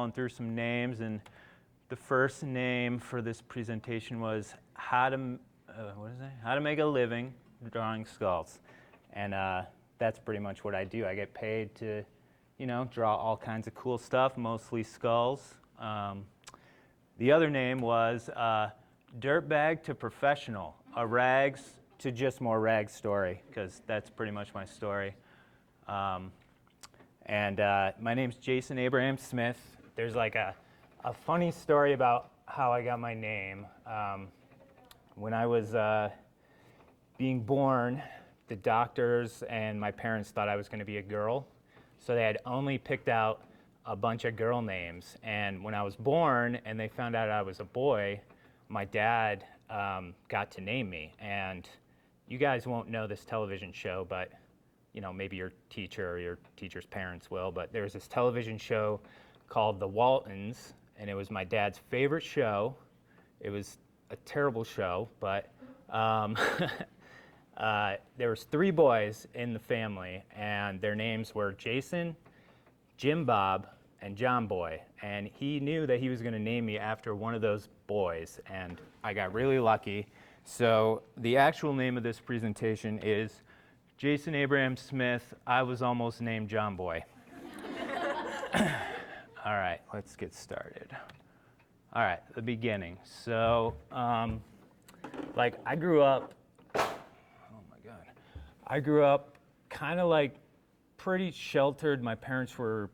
going through some names, and the first name for this presentation was how to make a living drawing skulls. And that's pretty much what I do. I get paid to, draw all kinds of cool stuff, mostly skulls. The other name was Dirtbag to Professional, a rags to just more rags story, because that's pretty much my story. My name's Jason Abraham Smith. There's like a funny story about how I got my name. When I was being born, the doctors and my parents thought I was going to be a girl, so they had only picked out a bunch of girl names. And when I was born and they found out I was a boy, my dad got to name me. And you guys won't know this television show, but maybe your teacher or your teacher's parents will, but there was this television show called The Waltons, and it was my dad's favorite show. It was a terrible show, but there was 3 boys in the family, and their names were Jason, Jim Bob, and John Boy. And he knew that he was going to name me after one of those boys, and I got really lucky. So the actual name of this presentation is Jason Abraham Smith, I was almost named John Boy. All right, let's get started. All right, the beginning. So, I grew up, I grew up kind of like pretty sheltered. My parents were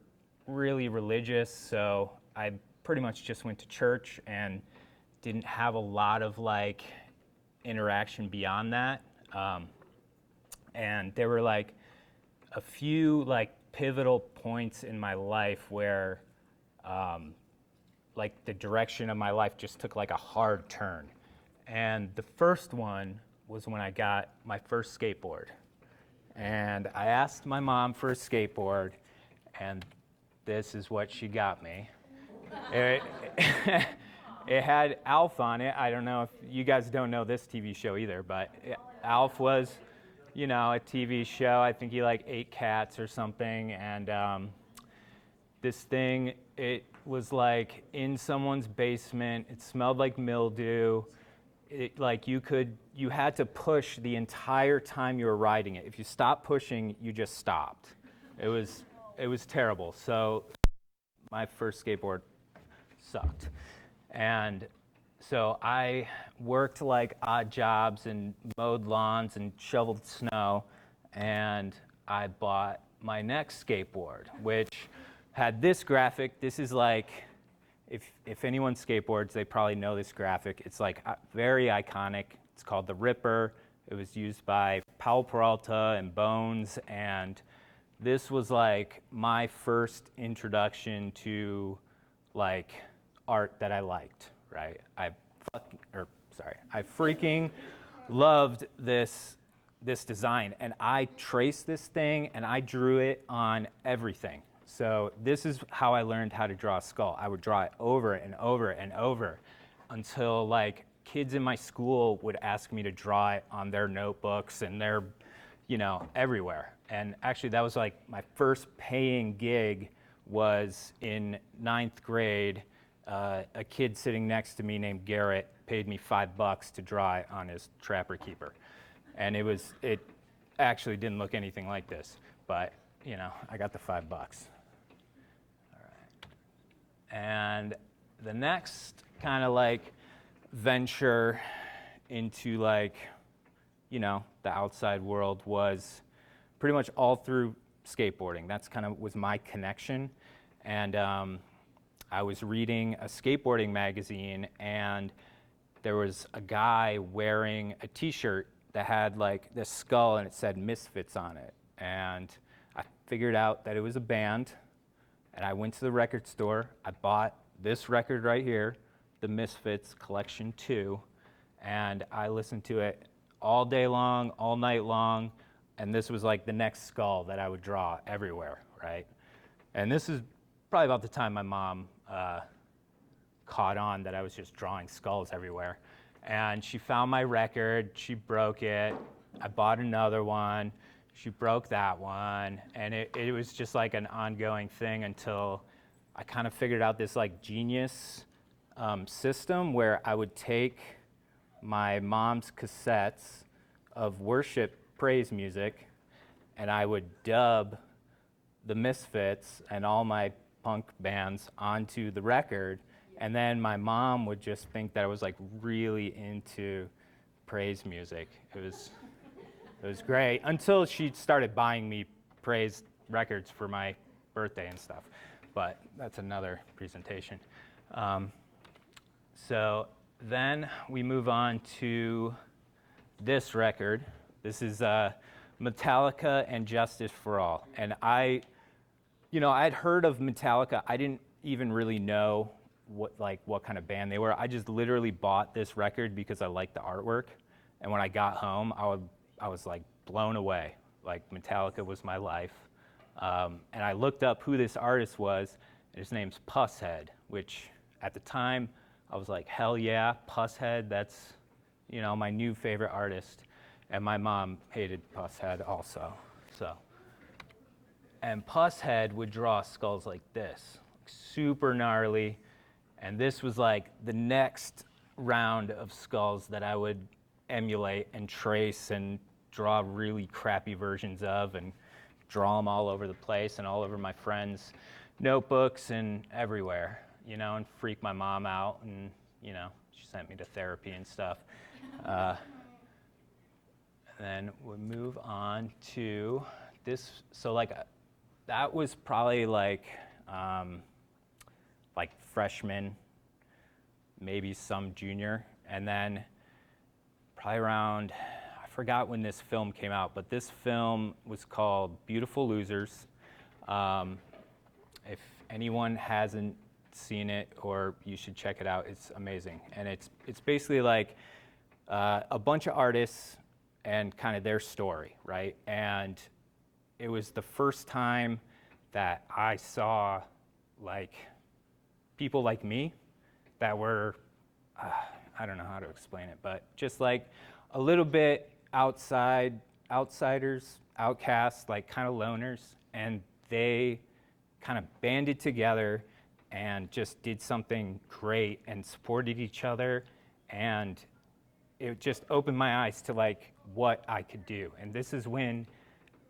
really religious, so I pretty much just went to church and didn't have a lot of interaction beyond that. And there were a few pivotal points in my life where the direction of my life just took a hard turn. And the first one was when I got my first skateboard. And I asked my mom for a skateboard, and this is what she got me. It had Alf on it. I don't know if you guys don't know this TV show either, but Alf was a TV show. I think he ate cats or something, and this thing, it was in someone's basement. It smelled like mildew. It you had to push the entire time you were riding it. If you stopped pushing, you just stopped. It was terrible. So my first skateboard sucked, and so I worked odd jobs and mowed lawns and shoveled snow, and I bought my next skateboard, which had this graphic. This is if anyone skateboards, they probably know this graphic. It's very iconic. It's called the Ripper. It was used by Powell Peralta and Bones, and this was my first introduction to art that I liked, right? I freaking loved this design, and I traced this thing and I drew it on everything. So this is how I learned how to draw a skull. I would draw it over and over and over until kids in my school would ask me to draw it on their notebooks and their, everywhere. And actually that was my first paying gig was in 9th grade. A kid sitting next to me named Garrett paid me $5 to draw it on his Trapper Keeper. And it actually didn't look anything like this, but I got the $5. All right. And the next kind of venture into the outside world was pretty much all through skateboarding. That's kind of was my connection. And I was reading a skateboarding magazine, and there was a guy wearing a t-shirt that had this skull and it said Misfits on it. And I figured out that it was a band, and I went to the record store. I bought this record right here, the Misfits Collection 2, and I listened to it all day long, all night long, and this was the next skull that I would draw everywhere, right? And this is probably about the time my mom caught on that I was just drawing skulls everywhere. And she found my record, she broke it, I bought another one, she broke that one, and it was just an ongoing thing until I kind of figured out this like genius system where I would take my mom's cassettes of worship praise music, and I would dub the Misfits and all my punk bands onto the record, and then my mom would just think that I was like really into praise music. It was great until she started buying me praise records for my birthday and stuff, but that's another presentation. So then we move on to this record. This is Metallica and Justice for All. And I'd heard of Metallica. I didn't even really know what kind of band they were. I just literally bought this record because I liked the artwork. And when I got home, I was like blown away. Like Metallica was my life. And I looked up who this artist was, and his name's Pushead, which at the time I was like, hell yeah, Pushead, that's my new favorite artist. And my mom hated Pushead also. And Pushead would draw skulls like this, super gnarly. And this was like the next round of skulls that I would emulate and trace and draw really crappy versions of and draw them all over the place and all over my friends' notebooks and everywhere, and freak my mom out. And, she sent me to therapy and stuff. And then we'll move on to this. So that was probably like freshman, maybe some junior. And then probably around, I forgot when this film came out, but this film was called Beautiful Losers. If anyone hasn't seen it, or you should check it out, it's amazing. And it's basically like a bunch of artists and kind of their story, right? And it was the first time that I saw like people like me that were, I don't know how to explain it, but just like a little bit outsiders, outcasts, like kind of loners, and they kind of banded together and just did something great and supported each other, and it just opened my eyes to like what I could do. And this is when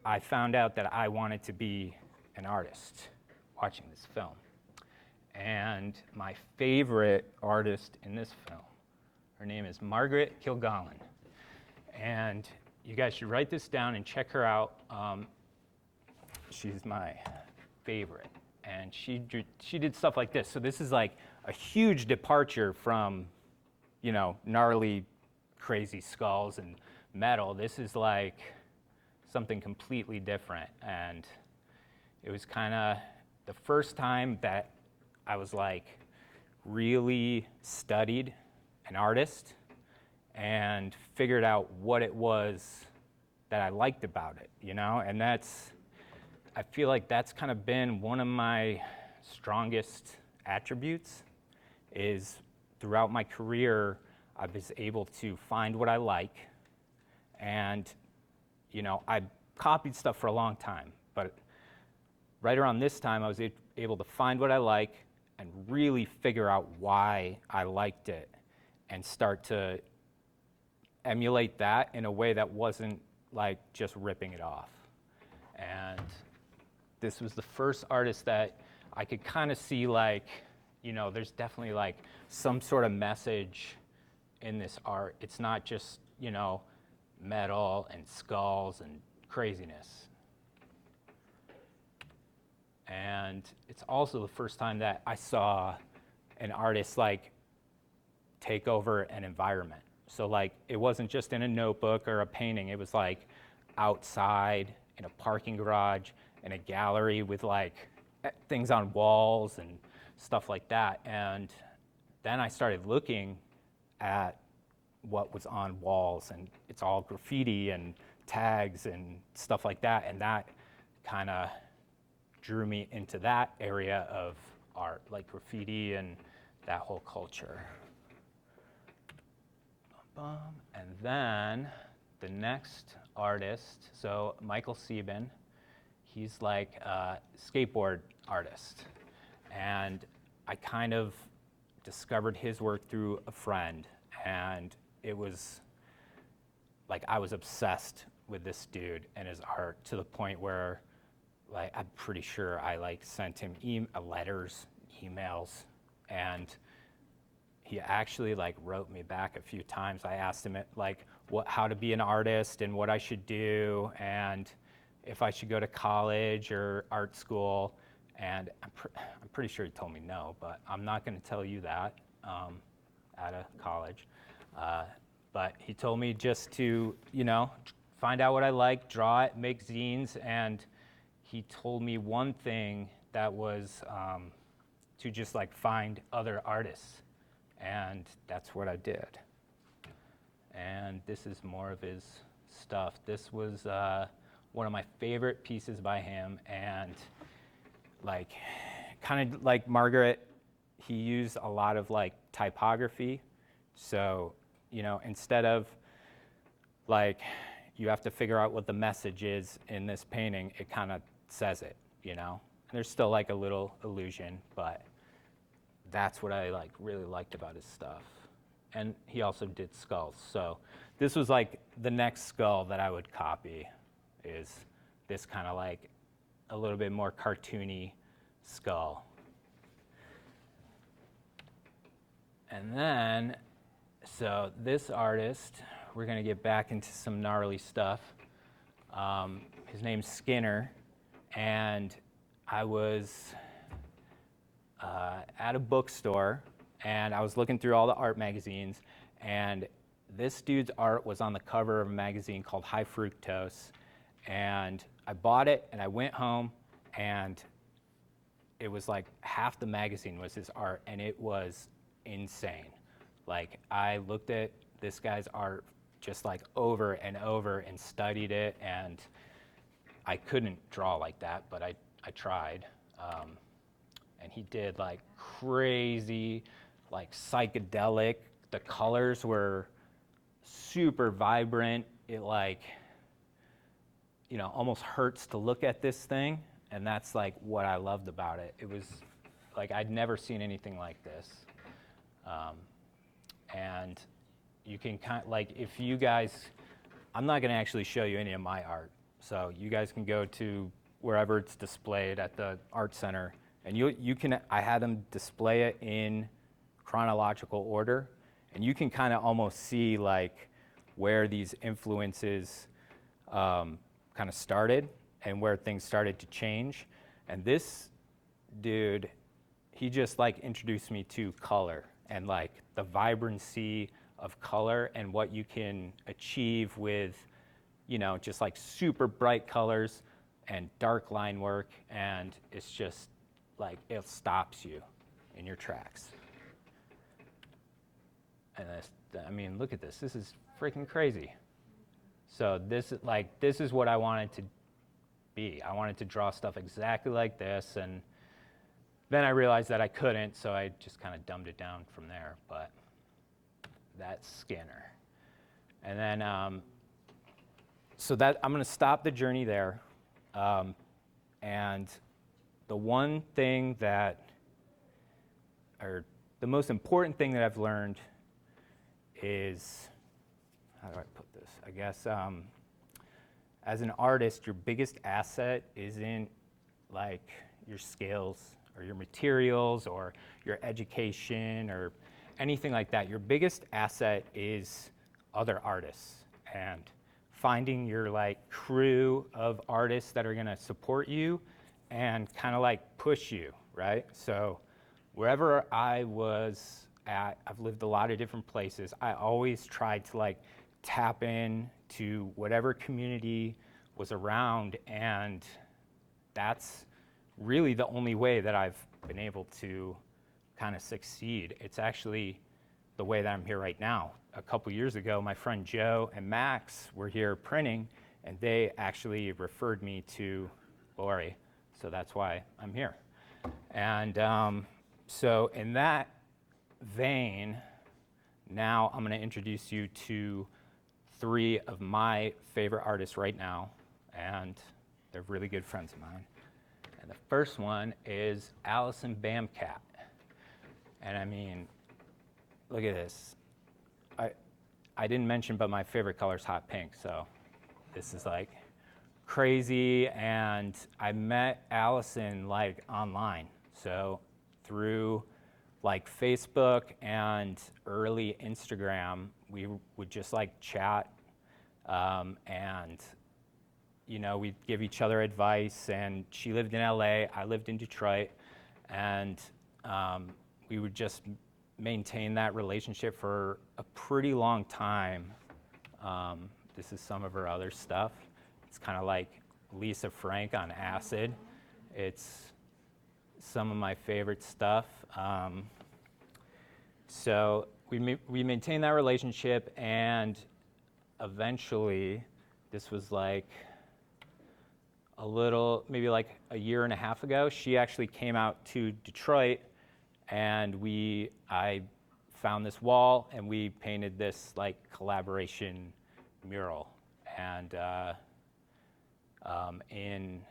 I found out that I wanted to be an artist, watching this film. And my favorite artist in this film, her name is Margaret Kilgallen. And you guys should write this down and check her out. She's my favorite. And she did stuff like this. So this is like a huge departure from, gnarly, crazy skulls and metal. This is like something completely different. And it was kind of the first time that I was like really studied an artist and figured out what it was that I liked about it, and I feel like that's kind of been one of my strongest attributes, is throughout my career, I was able to find what I like. And, I copied stuff for a long time, but right around this time, I was able to find what I like and really figure out why I liked it and start to emulate that in a way that wasn't like just ripping it off. And this was the first artist that I could kind of see like, there's definitely like some sort of message in this art. It's not just, metal and skulls and craziness. And it's also the first time that I saw an artist like take over an environment. So like it wasn't just in a notebook or a painting, it was like outside in a parking garage, in a gallery with like things on walls and stuff like that. And then I started looking at what was on walls, and it's all graffiti and tags and stuff like that. And that kind of drew me into that area of art, like graffiti and that whole culture. And then the next artist, so Michael Sieben, he's like a skateboard artist. And I kind of discovered his work through a friend, and it was like I was obsessed with this dude and his art to the point where, like, I'm pretty sure I like sent him letters, emails, and he actually like wrote me back a few times. I asked him how to be an artist and what I should do, and if I should go to college or art school. And I'm pretty sure he told me no, but I'm not going to tell you that out of college. But he told me just to, find out what I like, draw it, make zines, and he told me one thing that was to just like find other artists, and that's what I did. And this is more of his stuff. This was one of my favorite pieces by him, and like, kind of like Margaret, he used a lot of like typography. So, instead of like, you have to figure out what the message is in this painting, it kind of says it, And there's still like a little illusion, but that's what I like really liked about his stuff. And he also did skulls. So this was like the next skull that I would copy, is this kind of like a little bit more cartoony skull. And then, so this artist, we're going to get back into some gnarly stuff. His name's Skinner, and I was at a bookstore, and I was looking through all the art magazines, and this dude's art was on the cover of a magazine called High Fructose, and I bought it, and I went home, and it was like half the magazine was his art, and it was insane. Like, I looked at this guy's art just like over and over and studied it, and I couldn't draw like that, but I tried. And he did like crazy, like psychedelic. The colors were super vibrant. It like, almost hurts to look at this thing. And that's like what I loved about it. It was like, I'd never seen anything like this. And you can kind of like, if you guys, I'm not going to actually show you any of my art. So you guys can go to wherever it's displayed at the art center, and you can, I had them display it in chronological order, and you can kind of almost see like where these influences kind of started and where things started to change. And this dude, he just like introduced me to color and like the vibrancy of color and what you can achieve with, just like super bright colors and dark line work, and it's just like, it stops you in your tracks. And look at this. This is freaking crazy. So this is what I wanted to be. I wanted to draw stuff exactly like this, and then I realized that I couldn't, so I just kind of dumbed it down from there. But that's Skinner. And then, so that I'm going to stop the journey there. And the one thing or the most important thing that I've learned is, how do I put this? I guess, as an artist, your biggest asset isn't like your skills or your materials or your education or anything like that. Your biggest asset is other artists and finding your like crew of artists that are going to support you and kind of like push you, right? So wherever I was at, I've lived a lot of different places. I always tried to like tap in to whatever community was around, and that's really the only way that I've been able to kind of succeed. It's actually the way that I'm here right now. A couple years ago, my friend Joe and Max were here printing, and they actually referred me to Lori, so that's why I'm here. And so in that vein, now I'm going to introduce you to 3 of my favorite artists right now, and they're really good friends of mine. And the first one is Allison Bamcat. And I mean, look at this. I didn't mention, but my favorite color is hot pink, so this is like crazy. And I met Allison like online, so through like Facebook and early Instagram, we would just like chat, and you know, we'd give each other advice. And she lived in LA, I lived in Detroit, and we would just maintain that relationship for a pretty long time. This is some of her other stuff. It's kind of like Lisa Frank on acid. It's some of my favorite stuff. So we maintained that relationship, and eventually, this was like maybe like a year and a half ago, she actually came out to Detroit, and I found this wall, and we painted this like collaboration mural. And in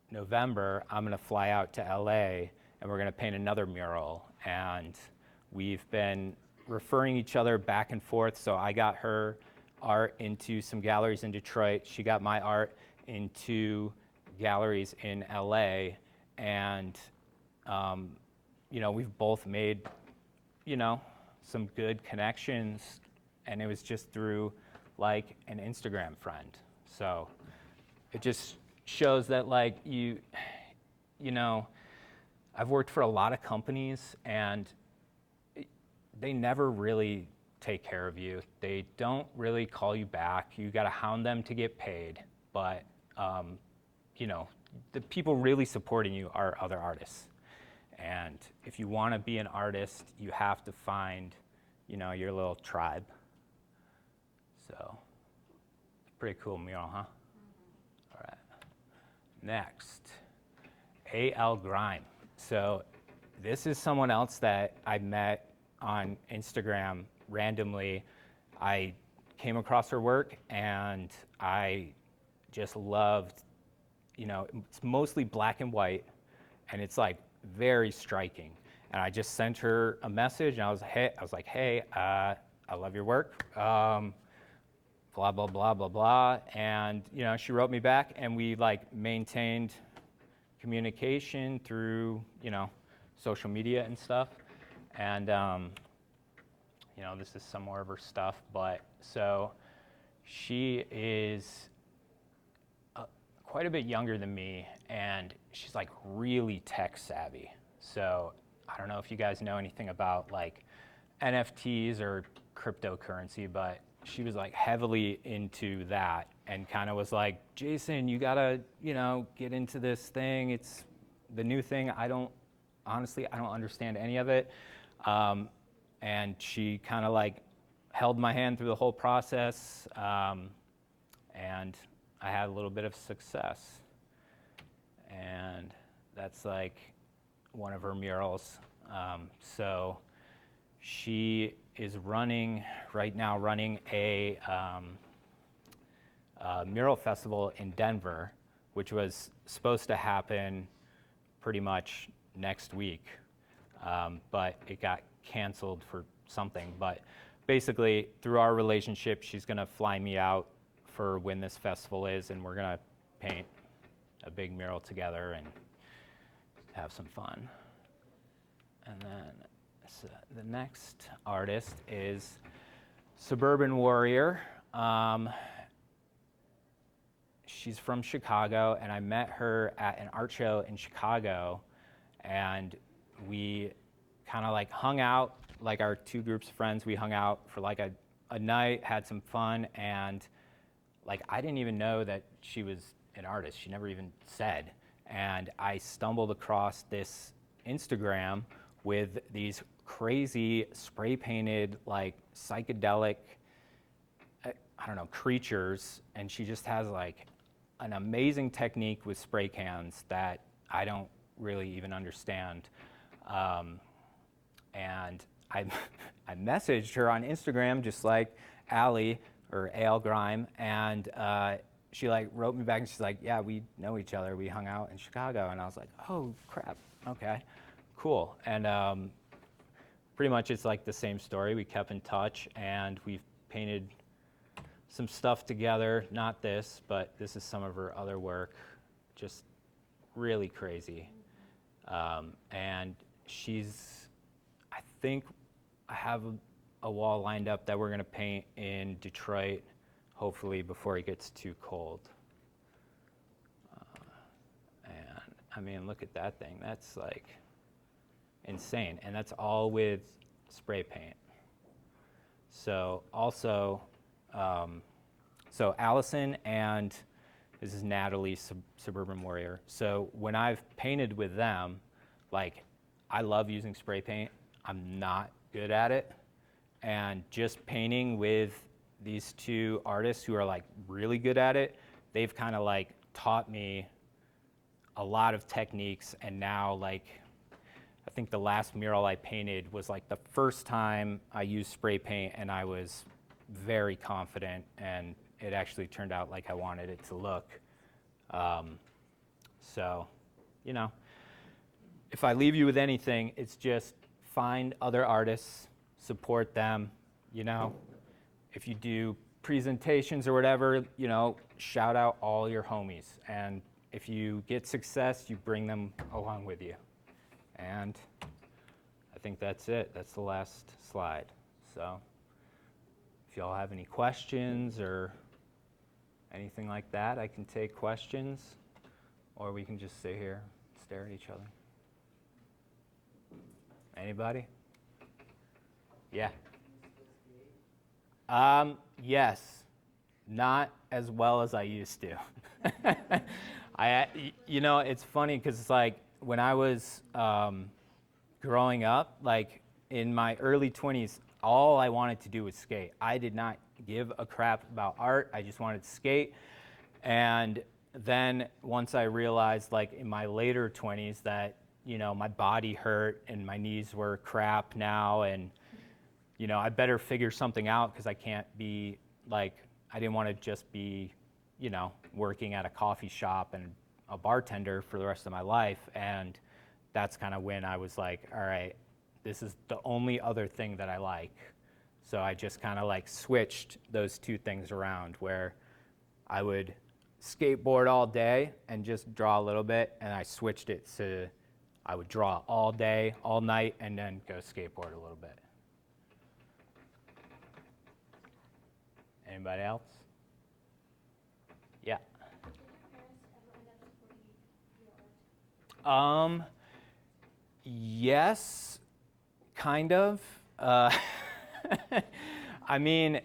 November, I'm gonna fly out to LA, and we're gonna paint another mural. And we've been referring each other back and forth. So I got her art into some galleries in Detroit. She got my art into galleries in LA. And you know, we've both made, you know, some good connections, and it was just through like an Instagram friend. So it just shows that like you know, I've worked for a lot of companies, and they never really take care of you. They don't really call you back. You got to hound them to get paid. But you know, the people really supporting you are other artists. And if you want to be an artist, you have to find, you know, your little tribe. So, pretty cool mural, huh? Mm-hmm. All right. Next, A.L. Grime. So, this is someone else that I met on Instagram randomly. I came across her work, and I just loved, you know, it's mostly black and white, and it's like very striking. And I just sent her a message, and I was like, hey, I love your work, blah, blah, blah, blah, blah. And, you know, she wrote me back, and we like maintained communication through, you know, social media and stuff. And, you know, this is some more of her stuff, but so she is quite a bit younger than me, and she's like really tech savvy. So I don't know if you guys know anything about like NFTs or cryptocurrency, but she was like heavily into that, and kind of was like, Jason, you gotta, you know, get into this thing. It's the new thing. Honestly, I don't understand any of it. And she kind of like held my hand through the whole process, and I had a little bit of success. And that's like one of her murals. So she is right now running a mural festival in Denver, which was supposed to happen pretty much next week, but it got canceled for something. But basically, through our relationship, she's gonna fly me out for when this festival is, and we're gonna paint a big mural together and have some fun. And then so the next artist is Suburban Warrior. She's from Chicago, and I met her at an art show in Chicago, and we kind of like hung out, like our two groups of friends. We hung out for like a night, had some fun, and like I didn't even know that she was an artist. She never even said. And I stumbled across this Instagram with these crazy spray painted like psychedelic, I don't know, creatures, and she just has like an amazing technique with spray cans that I don't really even understand. And I messaged her on Instagram, just like Allie or AL Grime, and she like wrote me back and she's like, yeah, we know each other. We hung out in Chicago. And I was like, oh crap, okay, cool. And pretty much it's like the same story. We kept in touch and we've painted some stuff together. Not this, but this is some of her other work. Just really crazy. And I think I have a wall lined up that we're gonna paint in Detroit, hopefully before it gets too cold. And I mean, look at that thing. That's like insane. And that's all with spray paint. So also, so Allison and this is Natalie, Suburban Warrior. So when I've painted with them, like I love using spray paint. I'm not good at it. And just painting with these two artists who are like really good at it, they've kind of like taught me a lot of techniques. And now like, I think the last mural I painted was like the first time I used spray paint and I was very confident and it actually turned out like I wanted it to look. So, you know, if I leave you with anything, it's just find other artists, support them, you know. If you do presentations or whatever, you know, shout out all your homies. And if you get success, you bring them along with you. And I think that's it. That's the last slide. So if y'all have any questions or anything like that, I can take questions, or we can just sit here and stare at each other. Anybody? Yeah. Yes, not as well as I used to. You know, it's funny because it's like when I was growing up, like in my early 20s, all I wanted to do was skate. I did not give a crap about art. I just wanted to skate. And then once I realized, like in my later 20s, that you know my body hurt and my knees were crap now, and you know I better figure something out because I can't be like, I didn't want to just be, you know, working at a coffee shop and a bartender for the rest of my life. And that's kind of when I was like, all right, this is the only other thing that I like. So I just kind of like switched those two things around, where I would skateboard all day and just draw a little bit, and I switched it to I would draw all day, all night, and then go skateboard a little bit. Anybody else? Yeah. Yes, kind of. I mean,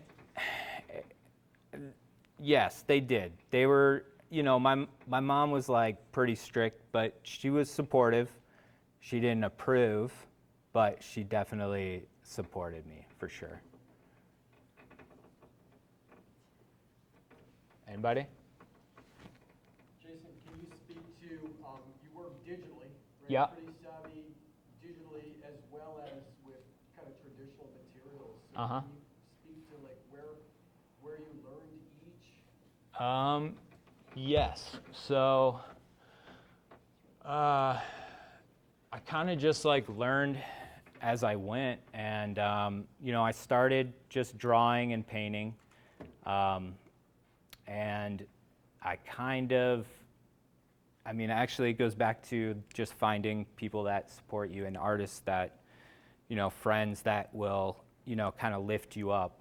yes, they did. They were, you know, my mom was like pretty strict, but she was supportive. She didn't approve, but she definitely supported me for sure. Anybody? Jason, can you speak to, you work digitally, right? Yeah. Pretty savvy digitally as well as with kind of traditional materials. So Uh-huh. Can you speak to like where you learned each? Yes. So, I kind of just like learned as I went, and you know, I started just drawing and painting, and I kind of, I mean, actually it goes back to just finding people that support you and artists that, you know, friends that will, you know, kind of lift you up.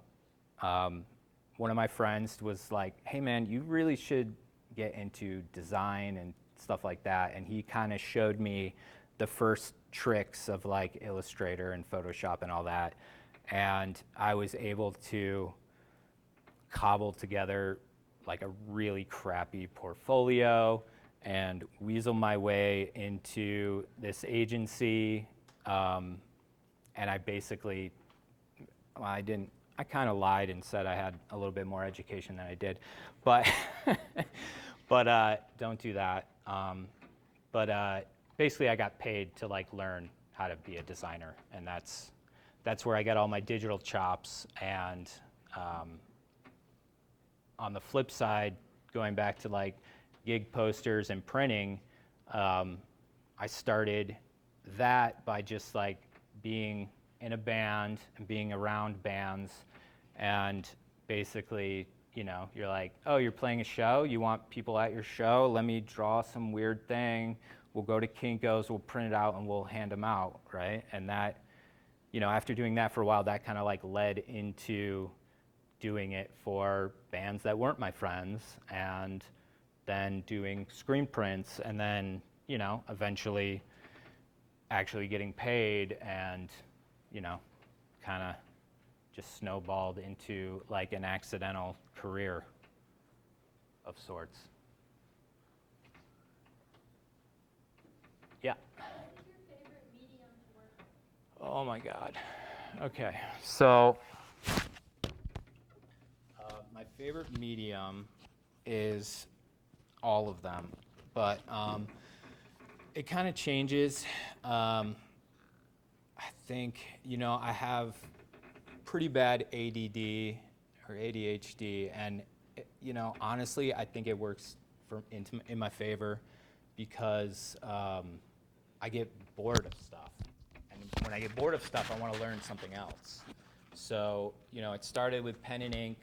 One of my friends was like, hey man, you really should get into design and stuff like that. And he kind of showed me the first tricks of like Illustrator and Photoshop and all that. And I was able to cobble together like a really crappy portfolio and weasel my way into this agency. And I basically, well, I kind of lied and said I had a little bit more education than I did, but don't do that. Basically I got paid to like learn how to be a designer, and that's where I got all my digital chops. And on the flip side, going back to like gig posters and printing, I started that by just like being in a band and being around bands, and basically, you know, you're like, oh, you're playing a show, you want people at your show, let me draw some weird thing, we'll go to Kinko's, we'll print it out, and we'll hand them out, right? And that, you know, after doing that for a while, that kind of like led into doing it for bands that weren't my friends, and then doing screen prints, and then, you know, eventually actually getting paid, and, you know, kind of just snowballed into like an accidental career of sorts. Yeah. What is your favorite medium to work with? Oh my God. Okay, so my favorite medium is all of them, but it kind of changes. I think, you know, I have pretty bad ADD or ADHD, and you know, honestly, I think it works in my favor because I get bored of stuff, and when I get bored of stuff, I want to learn something else. So, you know, it started with pen and ink,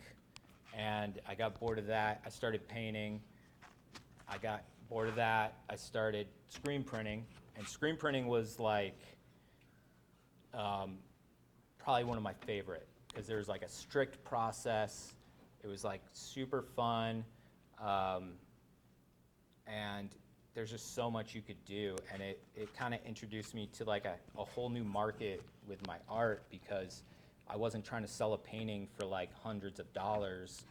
and I got bored of that. I started painting. I got bored of that. I started screen printing, and screen printing was like probably one of my favorite, because there's like a strict process. It was like super fun, and there's just so much you could do, and it kind of introduced me to like a whole new market with my art, because I wasn't trying to sell a painting for like hundreds of dollars.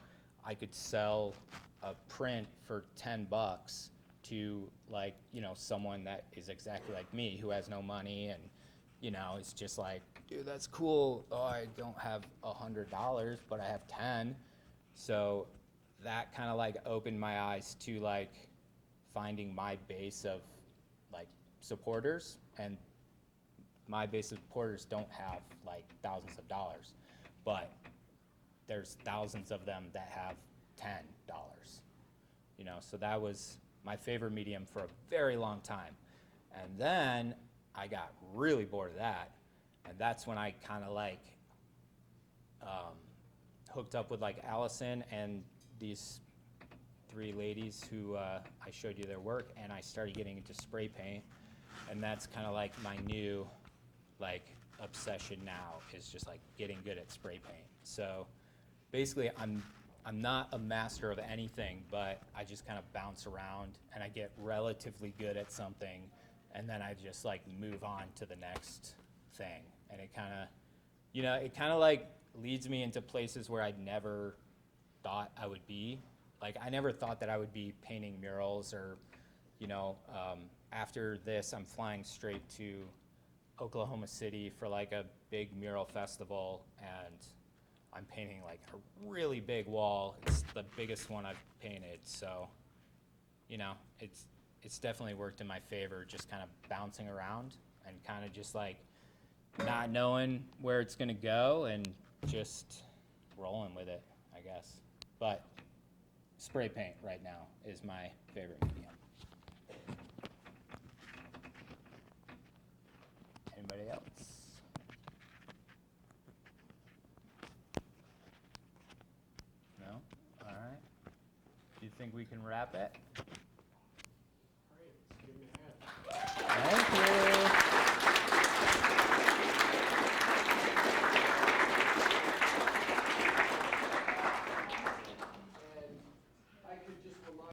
I could sell a print for $10 to, like, you know, someone that is exactly like me, who has no money, and, you know, it's just like, dude, that's cool. Oh, I don't have $100, but I have 10. So that kind of like opened my eyes to like finding my base of like supporters, and my base of supporters don't have like thousands of dollars, but there's thousands of them that have $10, you know. So that was my favorite medium for a very long time, and then I got really bored of that, and that's when I kind of like hooked up with like Allison and these 3 ladies who I showed you their work, and I started getting into spray paint, and that's kind of like my new like obsession now, is just like getting good at spray paint. So basically I'm not a master of anything, but I just kind of bounce around and I get relatively good at something, and then I just like move on to the next thing, and it kind of, you know, it kind of like leads me into places where I never thought I would be. Like, I never thought that I would be painting murals, or, you know, after this, I'm flying straight to Oklahoma City for like a big mural festival, and I'm painting like a really big wall. It's the biggest one I've painted, so, you know, it's definitely worked in my favor, just kind of bouncing around and kind of just like not knowing where it's gonna go and just rolling with it, I guess. But spray paint right now is my favorite medium. Anybody else? No? All right. Do you think we can wrap it?